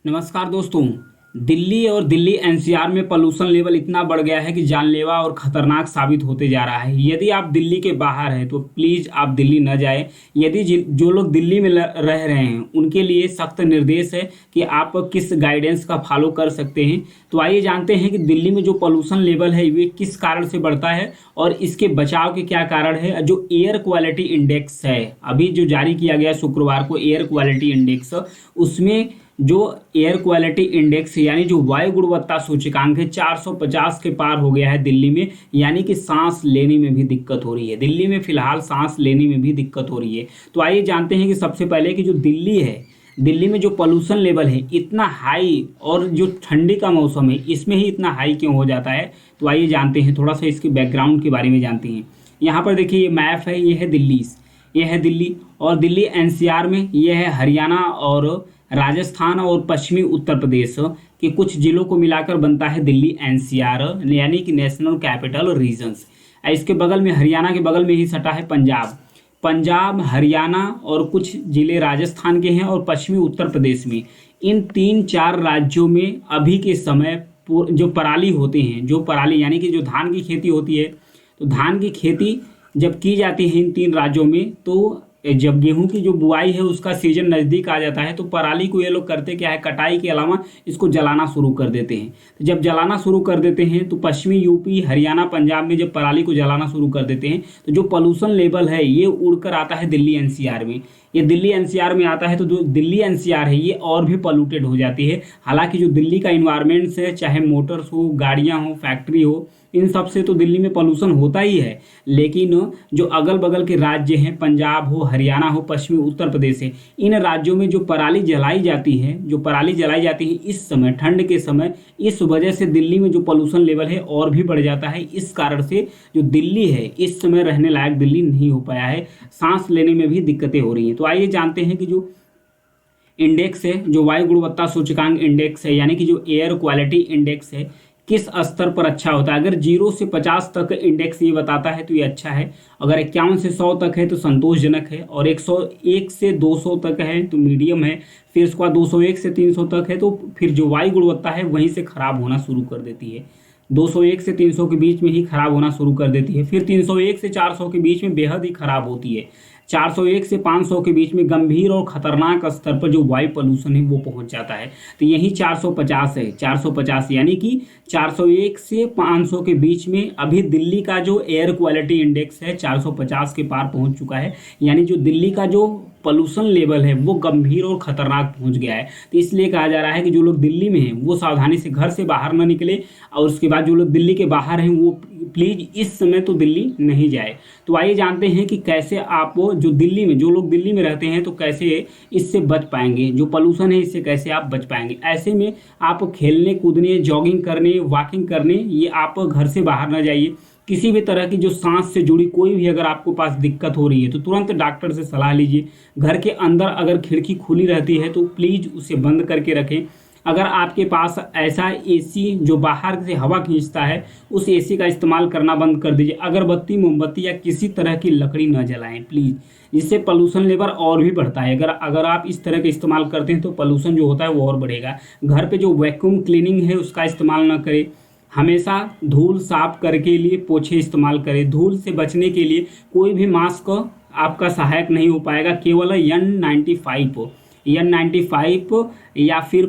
नमस्कार दोस्तों। दिल्ली और दिल्ली एनसीआर में पोल्यूशन लेवल इतना बढ़ गया है कि जानलेवा और खतरनाक साबित होते जा रहा है। यदि आप दिल्ली के बाहर हैं तो प्लीज़ आप दिल्ली न जाएं। यदि जो लोग दिल्ली में रह रहे हैं उनके लिए सख्त निर्देश है कि आप किस गाइडेंस का फॉलो कर सकते हैं। तो आइए जानते हैं कि दिल्ली में जो पोल्यूशन लेवल है वे किस कारण से बढ़ता है और इसके बचाव के क्या कारण है। जो एयर क्वालिटी इंडेक्स है अभी जो जारी किया गया शुक्रवार को, एयर क्वालिटी इंडेक्स, उसमें जो एयर क्वालिटी इंडेक्स यानी जो वायु गुणवत्ता सूचकांक है 450 के पार हो गया है दिल्ली में। यानी कि सांस लेने में भी दिक्कत हो रही है। दिल्ली में फिलहाल सांस लेने में भी दिक्कत हो रही है। तो आइए जानते हैं कि सबसे पहले कि जो दिल्ली है, दिल्ली में जो पोल्यूशन लेवल है इतना हाई, और जो ठंडी का मौसम है इसमें ही इतना हाई क्यों हो जाता है। तो आइए जानते हैं, थोड़ा सा इसके बैकग्राउंड के बारे में जानते हैं। यहाँ पर देखिए ये मैप है, ये है दिल्ली, ये है दिल्ली, और दिल्ली एनसीआर में ये है हरियाणा और राजस्थान और पश्चिमी उत्तर प्रदेश के कुछ जिलों को मिलाकर बनता है दिल्ली एनसीआर, यानी कि नेशनल कैपिटल रीजन्स। इसके बगल में, हरियाणा के बगल में ही सटा है पंजाब। पंजाब, हरियाणा और कुछ जिले राजस्थान के हैं, और पश्चिमी उत्तर प्रदेश में। इन 3-4 राज्यों में अभी के समय जो पराली होते हैं, जो पराली यानी कि जो धान की खेती होती है, तो धान की खेती जब की जाती है इन 3 राज्यों में, तो जब गेहूं की जो बुआई है उसका सीजन नज़दीक आ जाता है तो पराली को ये लोग करते क्या है, कटाई के अलावा इसको जलाना शुरू कर देते हैं। तो जब जलाना शुरू कर देते हैं तो पश्चिमी यूपी, हरियाणा, पंजाब में जब पराली को जलाना शुरू कर देते हैं तो जो पोल्यूशन लेवल है ये उड़कर आता है दिल्ली एनसीआर में। ये दिल्ली एनसीआर में आता है तो जो दिल्ली एनसीआर है ये और भी पोल्यूटेड हो जाती है। हालांकि जो दिल्ली का इन्वायरमेंट्स है, चाहे मोटर्स हो, गाड़ियाँ हो, फैक्ट्री हो, इन सब से तो दिल्ली में पोल्यूशन होता ही है। लेकिन जो अगल बगल के राज्य हैं, पंजाब हो, हरियाणा हो, पश्चिमी उत्तर प्रदेश है, इन राज्यों में जो पराली जलाई जाती है, जो पराली जलाई जाती है इस समय, ठंड के समय, इस वजह से दिल्ली में जो पोल्यूशन लेवल है और भी बढ़ जाता है। इस कारण से जो दिल्ली है इस समय रहने लायक दिल्ली नहीं हो पाया है, सांस लेने में भी दिक्कतें हो रही हैं। तो आइए जानते हैं कि जो इंडेक्स है, जो वायु गुणवत्ता सूचकांक इंडेक्स है, यानी कि जो एयर क्वालिटी इंडेक्स है, किस स्तर पर अच्छा होता है। अगर 0 से 50 तक इंडेक्स ये बताता है तो ये अच्छा है। अगर 51 से 100 तक है तो संतोषजनक है, और 101 से 200 तक है तो मीडियम है। फिर उसके बाद 201 से 300 तक है तो फिर जो वायु गुणवत्ता है वहीं से खराब होना शुरू कर देती है। 201 से 300 के बीच में ही खराब होना शुरू कर देती है। फिर 301 से 400 के बीच में बेहद ही खराब होती है। 401 से 500 के बीच में गंभीर और खतरनाक स्तर पर जो वायु पोल्यूशन है वो पहुंच जाता है। तो यही 450 है, 450 यानी कि 401 से 500 के बीच में अभी दिल्ली का जो एयर क्वालिटी इंडेक्स है 450 के पार पहुंच चुका है। यानी जो दिल्ली का जो पोल्यूशन लेवल है वो गंभीर और खतरनाक पहुंच गया है। तो इसलिए कहा जा रहा है कि जो लोग दिल्ली में हैं वो सावधानी से घर से बाहर ना निकले, और उसके बाद जो लोग दिल्ली के बाहर हैं वो प्लीज इस समय तो दिल्ली नहीं जाए। तो आइए जानते हैं कि कैसे आप जो दिल्ली में, जो लोग दिल्ली में रहते हैं तो कैसे इससे बच पाएंगे, जो पोल्यूशन है इससे कैसे आप बच पाएंगे। ऐसे में आप खेलने कूदने, जॉगिंग करने, वॉकिंग करने, ये आप घर से बाहर ना जाइए। किसी भी तरह की जो सांस से जुड़ी कोई भी अगर आपको पास दिक्कत हो रही है तो तुरंत डॉक्टर से सलाह लीजिए। घर के अंदर अगर खिड़की खुली रहती है तो प्लीज़ उसे बंद करके रखें। अगर आपके पास ऐसा एसी जो बाहर से हवा खींचता है, उस एसी का इस्तेमाल करना बंद कर दीजिए। अगरबत्ती, मोमबत्ती या किसी तरह की लकड़ी न जलाएं प्लीज़, जिससे पोल्यूशन लेवल और भी बढ़ता है। अगर आप इस तरह का इस्तेमाल करते हैं तो पोल्यूशन जो होता है वो और बढ़ेगा। घर पे जो वैक्यूम क्लीनिंग है उसका इस्तेमाल न करें। हमेशा धूल साफ करके लिए पोछे इस्तेमाल करें। धूल से बचने के लिए कोई भी मास्क आपका सहायक नहीं हो पाएगा, केवल N95 या फिर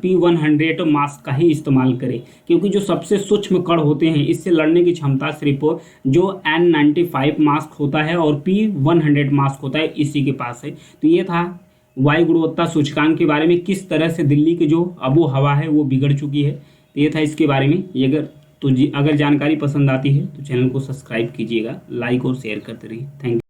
P100 मास्क का ही इस्तेमाल करें, क्योंकि जो सबसे सूक्ष्म कण होते हैं इससे लड़ने की क्षमता सिर्फ जो N95 मास्क होता है और P100 मास्क होता है इसी के पास है। तो ये था वायु गुणवत्ता सूचकांक के बारे में, किस तरह से दिल्ली की जो आबो हवा है वो बिगड़ चुकी है। तो ये था इसके बारे में। ये अगर जानकारी पसंद आती है तो चैनल को सब्सक्राइब कीजिएगा, लाइक और शेयर करते रहिए। Thank you.